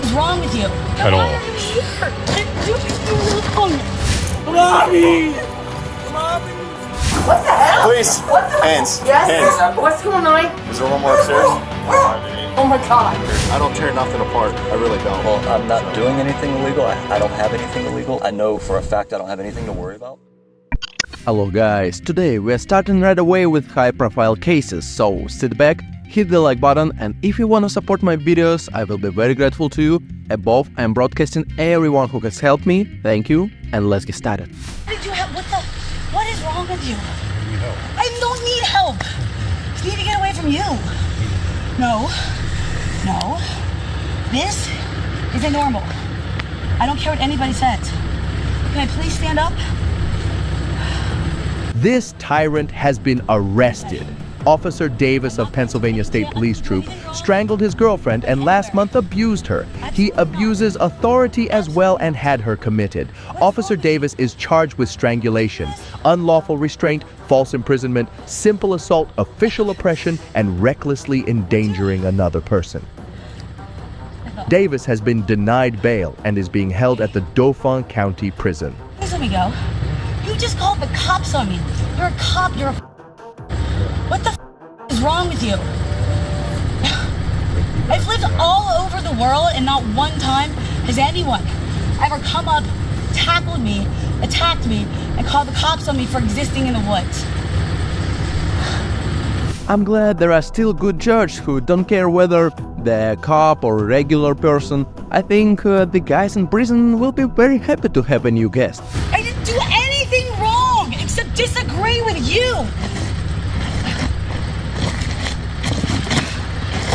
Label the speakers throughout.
Speaker 1: is wrong with you?
Speaker 2: At all.
Speaker 3: Mommy! Mommy!
Speaker 4: What the hell?
Speaker 5: Please.
Speaker 4: What the?
Speaker 5: Hands.
Speaker 4: Yes?
Speaker 5: Hands.
Speaker 4: What's going on?
Speaker 5: Is there one more upstairs?
Speaker 4: Oh my god.
Speaker 5: I don't tear nothing apart. I really don't.
Speaker 6: Well, I'm not doing anything illegal. I don't have anything illegal. I know for a fact I don't have anything to worry about.
Speaker 7: Hello guys, today we are starting right away with high-profile cases, so sit back, hit the like button, and if you want to support my videos, I will be very grateful to you. Above, I am broadcasting everyone who has helped me, thank you, and let's get started.
Speaker 1: What is wrong with you? I don't need help. I need to get away from you. No. This isn't normal. I don't care what anybody says. Can I please stand up?
Speaker 7: This tyrant has been arrested. Officer Davis of Pennsylvania State Police Troop strangled his girlfriend and last month abused her. He abuses authority as well and had her committed. Officer Davis is charged with strangulation, unlawful restraint, false imprisonment, simple assault, official oppression, and recklessly endangering another person. Davis has been denied bail and is being held at the Dauphin County Prison.
Speaker 1: Please let me go. You just called the cops on me. You're a cop, you're a What the is wrong with you? I've lived all over the world and not one time has anyone ever come up, tackled me, attacked me, and called the cops on me for existing in the woods.
Speaker 7: I'm glad there are still good judges who don't care whether they're a cop or a regular person. I think the guys in prison will be very happy to have a new guest.
Speaker 1: I didn't do anything wrong except disagree with you.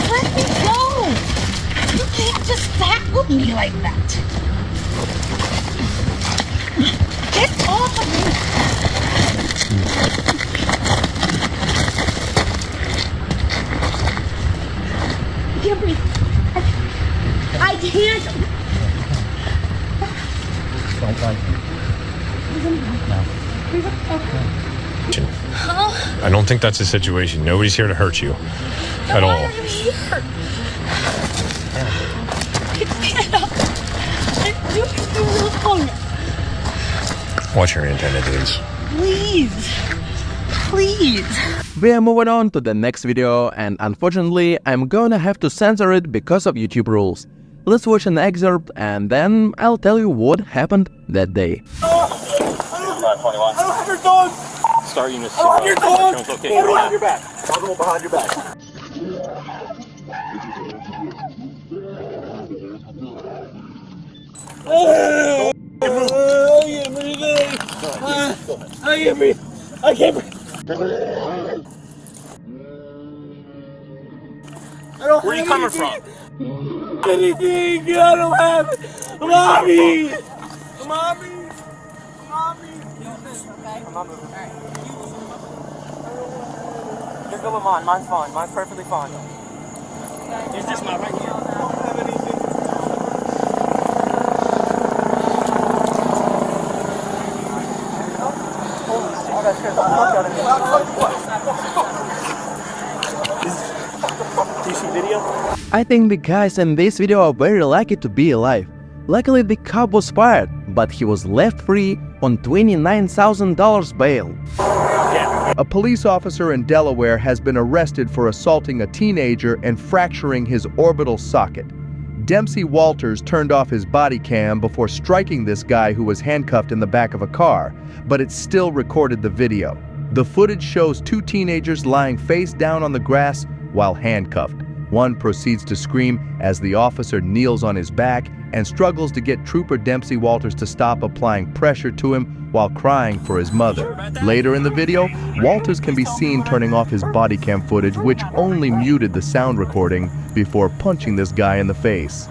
Speaker 1: Let me go. You can't just tackle me like that. Get off of me. I can't breathe. I can't.
Speaker 6: Don't fight.
Speaker 2: I don't think that's the situation. Nobody's here to hurt you. At all.
Speaker 1: Why are you here? Get up. I'm doing wrong.
Speaker 2: Watch your antenna, dudes.
Speaker 1: Please.
Speaker 7: We are moving on to the next video, and unfortunately I'm gonna have to censor it because of YouTube rules. Let's watch an excerpt and then I'll tell you what happened that day.
Speaker 5: 521.
Speaker 3: I don't have your gun!
Speaker 5: Start units.
Speaker 3: I don't have your gun!
Speaker 5: Okay,
Speaker 3: Hold it behind your back. Hold it behind your back. I can't breathe. I don't
Speaker 5: Where are you coming from?
Speaker 3: anything. I don't have it. Mommy! Mommy! I'm not moving. You're good with mine. Mine's fine. Mine's perfectly fine. Use this one right here. I don't have anything. Oh, that scares the fuck out of me. Do you see video?
Speaker 7: I think the guys in this video are very lucky to be alive. Luckily the cop was fired, but he was left free on $29,000 bail. A police officer in Delaware has been arrested for assaulting a teenager and fracturing his orbital socket. Dempsey Walters turned off his body cam before striking this guy who was handcuffed in the back of a car, but it still recorded the video. The footage shows two teenagers lying face down on the grass while handcuffed. One proceeds to scream as the officer kneels on his back and struggles to get Trooper Dempsey Walters to stop applying pressure to him while crying for his mother. Later in the video, Walters can be seen turning off his body cam footage, which only muted the sound recording, before punching this guy in the face.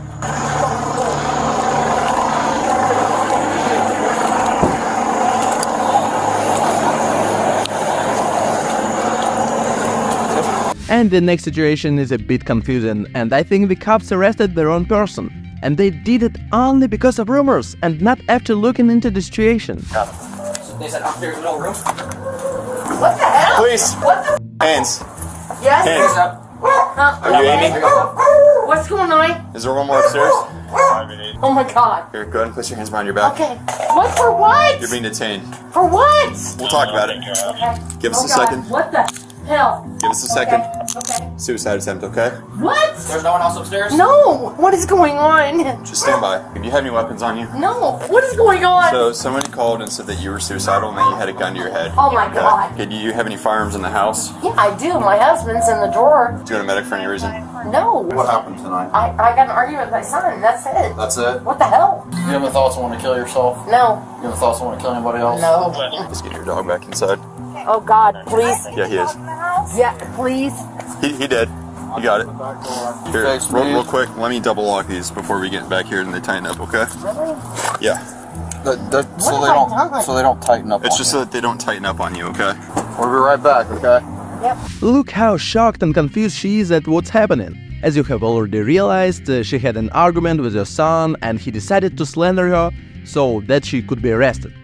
Speaker 7: And the next situation is a bit confusing, and I think the cops arrested the wrong person. And they did it only because of rumors and not after looking into the situation.
Speaker 4: They said upstairs no room. What the hell?
Speaker 5: Please.
Speaker 4: What the?
Speaker 5: Hands.
Speaker 4: Yes?
Speaker 5: Hands.
Speaker 4: Huh?
Speaker 5: Are you Amy?
Speaker 8: What's going on?
Speaker 5: Is there one more upstairs?
Speaker 8: Oh my God.
Speaker 5: Here, go ahead and place your hands behind your back.
Speaker 8: Okay. What for what?
Speaker 5: You're being detained.
Speaker 8: For what?
Speaker 5: We'll talk about it.
Speaker 8: Okay.
Speaker 5: Give us
Speaker 8: Oh
Speaker 5: a
Speaker 8: God.
Speaker 5: second.
Speaker 8: What the hell?
Speaker 5: Give us a second.
Speaker 8: Okay.
Speaker 5: Suicide attempt, okay?
Speaker 8: What?
Speaker 4: There's no one else upstairs?
Speaker 8: No. What is going on?
Speaker 5: Just stand by. Do you have any weapons on you?
Speaker 8: No. What is going on?
Speaker 5: So somebody called and said that you were suicidal and that you had a gun to your head.
Speaker 8: Oh my
Speaker 5: Okay.
Speaker 8: God.
Speaker 5: Okay, do you have any firearms in the house?
Speaker 8: Yeah, I do. My husband's in the drawer.
Speaker 5: Do you go to medic for any reason?
Speaker 8: No.
Speaker 5: What happened tonight?
Speaker 8: I got an argument with my son. That's it.
Speaker 5: That's it?
Speaker 8: What the hell?
Speaker 4: You have any thoughts on wanting to kill yourself?
Speaker 8: No.
Speaker 4: You have thoughts on wanting to kill anybody else?
Speaker 8: No.
Speaker 5: Just get your dog back inside.
Speaker 8: Oh God, please.
Speaker 5: Yeah, he is.
Speaker 8: Yeah, please.
Speaker 5: He did. You got it. Here,
Speaker 4: Thanks,
Speaker 5: real
Speaker 4: man.
Speaker 5: quick, let me double lock these before we get back here and they tighten up, okay?
Speaker 8: Really?
Speaker 5: Yeah.
Speaker 4: So they don't tighten up.
Speaker 5: It's
Speaker 4: on
Speaker 5: just
Speaker 4: you.
Speaker 5: so that they don't tighten up on you, okay?
Speaker 4: We'll be right back, okay?
Speaker 8: Yep.
Speaker 7: Look how shocked and confused she is at what's happening. As you have already realized, she had an argument with her son and he decided to slander her so that she could be arrested.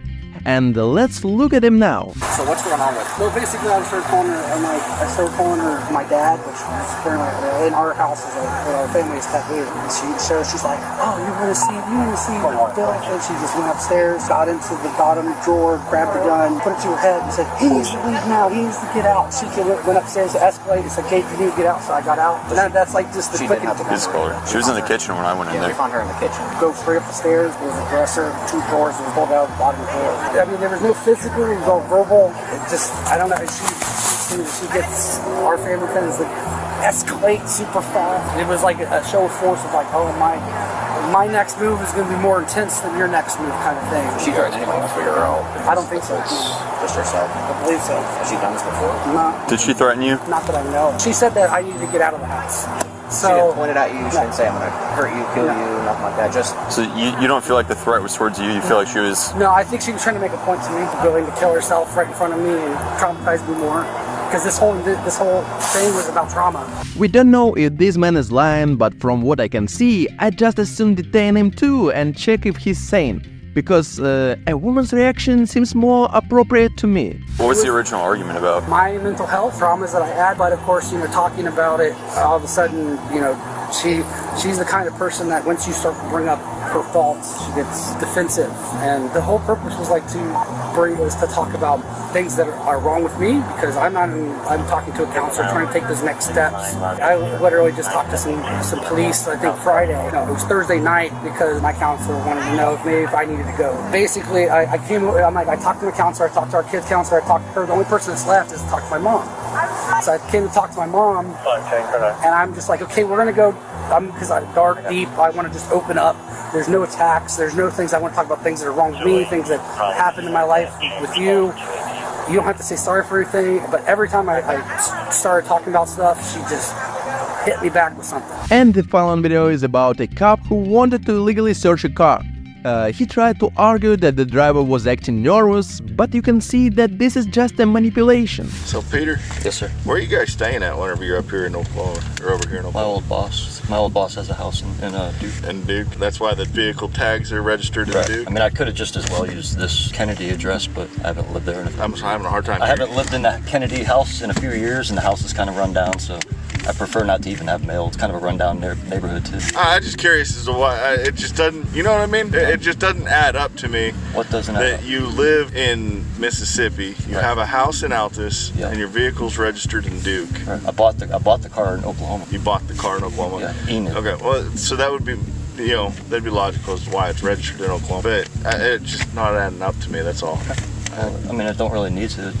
Speaker 7: And let's look at him now.
Speaker 4: So what's going on with?
Speaker 9: So basically, I started calling her. I started calling her my dad, which is currently in our house is our family is taboo. And she's like, "Oh, you want to see Bill?" And she just went upstairs, got into the bottom drawer, grabbed her gun, put it to her head, and said, "He needs to leave now. He needs to get out." She went upstairs to escalate. It's like, "Kate, you need to get out." So I got out. And that's like just the quick.
Speaker 5: Just call her. She was in the kitchen when I went in
Speaker 4: Yeah,
Speaker 5: there.
Speaker 4: we found her in the kitchen.
Speaker 9: Go straight up the stairs. There was a dresser, 2 drawers, and pulled out the bottom drawer. I mean, there was no physical, it was all verbal. It just, I don't know. She gets our family kind of like escalate super fast. It was like a show of force of like, oh, my next move is going to be more intense than your next move, kind of thing.
Speaker 4: She heard anyone to figure her out.
Speaker 9: I don't think so.
Speaker 4: Just herself.
Speaker 9: I believe so.
Speaker 4: Has she done this before?
Speaker 5: Did she threaten you?
Speaker 9: Not that I know. She said that I needed to get out of the house.
Speaker 4: She
Speaker 9: So
Speaker 4: didn't point it at you. She didn't say, "I'm going to hurt you, kill you," nothing like that. Just
Speaker 5: So you don't feel like the threat was towards you? You feel like she was...
Speaker 9: no, I think she was trying to make a point to me, willing to kill herself right in front of me and traumatize me more. Because this whole thing was about trauma.
Speaker 7: We don't know if this man is lying, but from what I can see, I just assume detain him too and check if he's sane. Because a woman's reaction seems more appropriate to me.
Speaker 5: What was the original argument about?
Speaker 9: My mental health traumas that I had, but of course, talking about it, all of a sudden, she's the kind of person that once you start to bring up her faults, she gets defensive. And the whole purpose was to talk about things that are wrong with me, because I'm talking to a counselor trying to take those next steps. I literally just talked to some police, I think Friday. No, it was Thursday night, because my counselor wanted to know if I needed to go. Basically, I talked to the counselor, I talked to our kid's counselor, I talked to her. The only person that's left is to talk to my mom. So I came to talk to my mom, and I'm just like, okay, we're gonna go, because I'm dark, deep, I want to just open up. There's no attacks, there's no things, I want to talk about things that are wrong with me, things that happened in my life with you. You don't have to say sorry for anything, but every time I started talking about stuff, she just hit me back with something.
Speaker 7: And the following video is about a cop who wanted to illegally search a car. He tried to argue that the driver was acting nervous, but you can see that this is just a manipulation.
Speaker 5: So Peter?
Speaker 4: yes, sir.
Speaker 5: Where are you guys staying at whenever you're up here in Oklahoma, or over here in
Speaker 6: My
Speaker 5: Oklahoma?
Speaker 6: old boss has a house in Duke.
Speaker 5: And Duke, that's why the vehicle tags are registered in Duke?
Speaker 6: I mean, I could have just as well used this Kennedy address, but I haven't lived there in
Speaker 5: I'm having a hard time.
Speaker 6: I haven't lived in that Kennedy house in a few years, and the house is kind of run down, so I prefer not to even have mail. It's kind of a rundown neighborhood too.
Speaker 5: I'm just curious as to why it just doesn't, you know what I mean? It just doesn't add up to me.
Speaker 6: What doesn't add
Speaker 5: that
Speaker 6: up?
Speaker 5: you live in Mississippi, you
Speaker 6: Right.
Speaker 5: have a house in Altus,
Speaker 6: Yeah.
Speaker 5: and your vehicle's registered in Duke.
Speaker 6: Right. I bought the car in Oklahoma.
Speaker 5: You bought the car in Oklahoma?
Speaker 6: Yeah, Enid.
Speaker 5: Okay, well, so that would be, that'd be logical as to why it's registered in Oklahoma. But it's just not adding up to me, that's all.
Speaker 6: I mean, I don't really need to.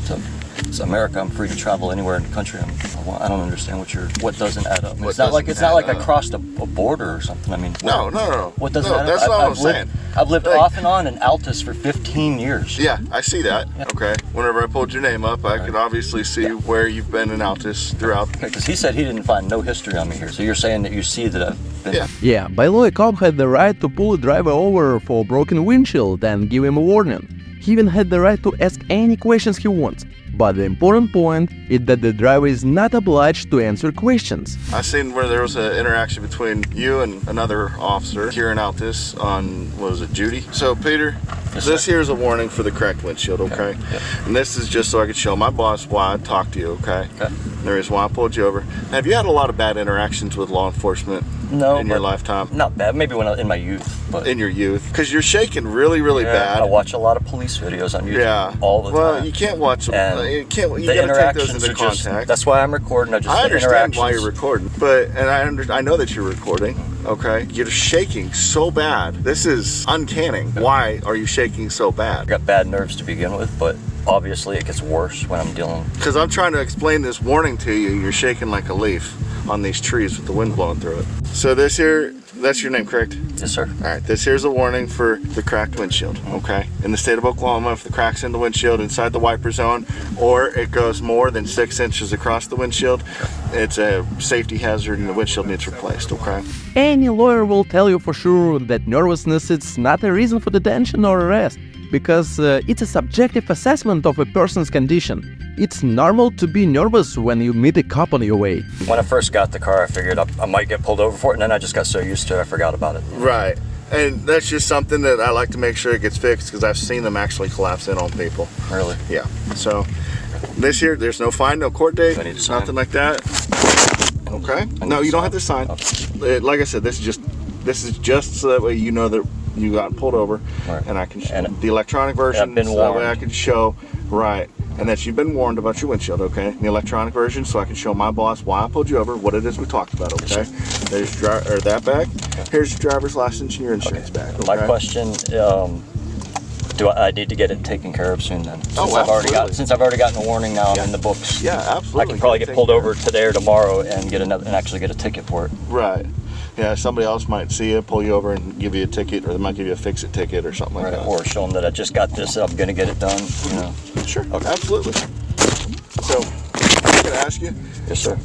Speaker 6: It's America. I'm free to travel anywhere in the country. I don't understand what doesn't add up. It's not like I crossed a border or something. I mean,
Speaker 5: No.
Speaker 6: What doesn't
Speaker 5: No,
Speaker 6: add up?
Speaker 5: that's not what I'm saying.
Speaker 6: I've lived
Speaker 5: Like-
Speaker 6: off and on in Altus for 15 years.
Speaker 5: Yeah, I see that.
Speaker 6: Yeah.
Speaker 5: Okay. Whenever I pulled your name up, I could obviously see where you've been in Altus throughout.
Speaker 6: Because he said he didn't find no history on me here. So you're saying that you see that I've been.
Speaker 5: Yeah.
Speaker 7: Yeah, by law a cop had the right to pull a driver over for a broken windshield and give him a warning. He even had the right to ask any questions he wants. But the important point is that the driver is not obliged to answer questions.
Speaker 5: I seen where there was an interaction between you and another officer here in Altus on, what was it, Judy? So Peter,
Speaker 6: Yes,
Speaker 5: this
Speaker 6: sir.
Speaker 5: here is a warning for the cracked windshield, okay?
Speaker 6: Yep.
Speaker 5: And this is just so I could show my boss why I talked to you, okay?
Speaker 6: Okay.
Speaker 5: And the reason why I pulled you over. Now, have you had a lot of bad interactions with law enforcement
Speaker 6: No,
Speaker 5: in your lifetime?
Speaker 6: Not bad. Maybe when in my youth, but
Speaker 5: in your youth, because you're shaking really, really bad.
Speaker 6: I watch a lot of police videos on YouTube. All the time.
Speaker 5: Well, you can't watch them. You can't. You gotta take those into context.
Speaker 6: That's why I'm recording.
Speaker 5: I understand why you're recording, but I know that you're recording. Okay, you're shaking so bad. This is uncanny. Why are you shaking so bad?
Speaker 6: I got bad nerves to begin with, but obviously it gets worse when I'm dealing.
Speaker 5: Because I'm trying to explain this warning to you. You're shaking like a leaf on these trees with the wind blowing through it. So this here, that's your name, correct?
Speaker 6: Yes, sir.
Speaker 5: All right, this here's a warning for the cracked windshield, okay? In the state of Oklahoma, if the crack's in the windshield inside the wiper zone, or it goes more than 6 inches across the windshield, it's a safety hazard and the windshield needs replaced, okay?
Speaker 7: Any lawyer will tell you for sure that nervousness is not a reason for detention or arrest, because it's a subjective assessment of a person's condition. It's normal to be nervous when you meet a cop on your way.
Speaker 6: When I first got the car, I figured I might get pulled over for it, and then I just got so used to it, I forgot about it.
Speaker 5: Right. And that's just something that I like to make sure it gets fixed, because I've seen them actually collapse in on people.
Speaker 6: Really?
Speaker 5: Yeah. So this here, there's no fine, no court date, nothing like that. Okay. No, you don't have to sign. Okay. Like I said, this is just so that way you know that you got pulled over, right. And I can show the electronic version.
Speaker 6: I've been
Speaker 5: so
Speaker 6: warned.
Speaker 5: That way I can show, right, and that you've been warned about your windshield. Okay. The electronic version, so I can show my boss why I pulled you over, what it is we talked about. Okay. There's that bag. Okay. Here's your driver's license and your insurance bag. Okay?
Speaker 6: My question. Do I need to get it taken care of soon then? Since I've already gotten a warning now, I'm in the books.
Speaker 5: Yeah, absolutely.
Speaker 6: I can probably get pulled over today or tomorrow and get and actually get a ticket for it.
Speaker 5: Right. Yeah, somebody else might see you, pull you over, and give you a ticket, or they might give you a fix-it ticket or something like that.
Speaker 6: Or show them that I just got this, I'm going to get it done. You know.
Speaker 5: Sure. Okay. Absolutely. So, I'm going to ask you.
Speaker 6: Yes, sir.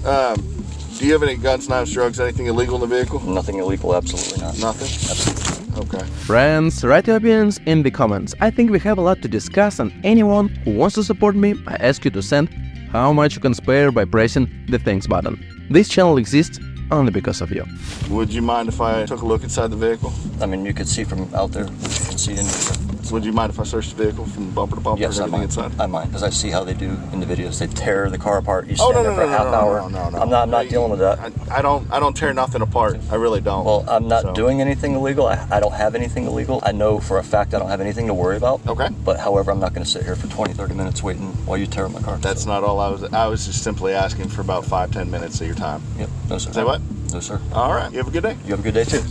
Speaker 5: Do you have any guns, knives, drugs, anything illegal in the vehicle?
Speaker 6: Nothing illegal, absolutely not.
Speaker 5: Nothing?
Speaker 6: Absolutely.
Speaker 5: Okay.
Speaker 7: Friends, write your opinions in the comments. I think we have a lot to discuss, and anyone who wants to support me, I ask you to send how much you can spare by pressing the thanks button. This channel exists only because of you.
Speaker 5: Would you mind if I took a look inside the vehicle?
Speaker 6: I mean, you could see from out there, you can see in here.
Speaker 5: Would you mind if I searched the vehicle from bumper to bumper?
Speaker 6: Yes,
Speaker 5: and everything inside?
Speaker 6: I mind, because I see how they do in the videos. They tear the car apart. You stand there for a half hour.
Speaker 5: No.
Speaker 6: I'm not dealing with that.
Speaker 5: I don't tear nothing apart. I really don't.
Speaker 6: Well, I'm not doing anything illegal. I don't have anything illegal. I know for a fact I don't have anything to worry about.
Speaker 5: Okay.
Speaker 6: But however, I'm not going to sit here for 20, 30 minutes waiting while you tear up my car.
Speaker 5: That's not all I was just simply asking for about 5-10 minutes of your time.
Speaker 6: Yep. No, sir.
Speaker 5: Say what?
Speaker 6: No, sir.
Speaker 5: All right. You have a good day.
Speaker 6: You have a good day, too.